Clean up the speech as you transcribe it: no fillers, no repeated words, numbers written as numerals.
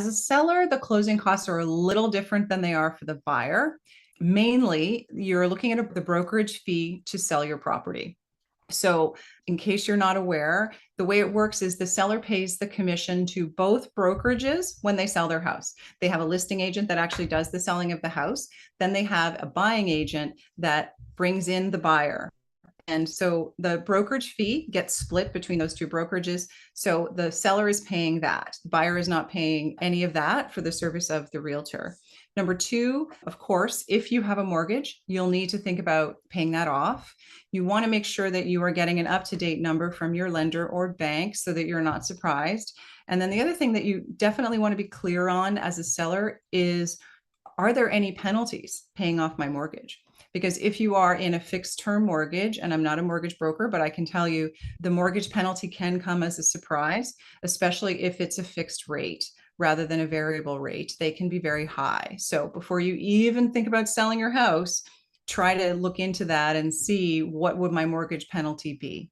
As a seller, the closing costs are a little different than they are for the buyer. Mainly, you're looking at the brokerage fee to sell your property. So, in case you're not aware, the way it works is the seller pays the commission to both brokerages when they sell their house. They have a listing agent that actually does the selling of the house. Then they have a buying agent that brings in the buyer. And so the brokerage fee gets split between those two brokerages. So the seller is paying that. The buyer is not paying any of that for the service of the realtor. Number two, of course, if you have a mortgage, you'll need to think about paying that off. You want to make sure that you are getting an up-to-date number from your lender or bank so that you're not surprised. And then the other thing that you definitely want to be clear on as a seller is, are there any penalties paying off my mortgage? Because if you are in a fixed term mortgage, and I'm not a mortgage broker, but I can tell you the mortgage penalty can come as a surprise, especially if it's a fixed rate rather than a variable rate. They can be very high. So before you even think about selling your house, try to look into that and see what would my mortgage penalty be.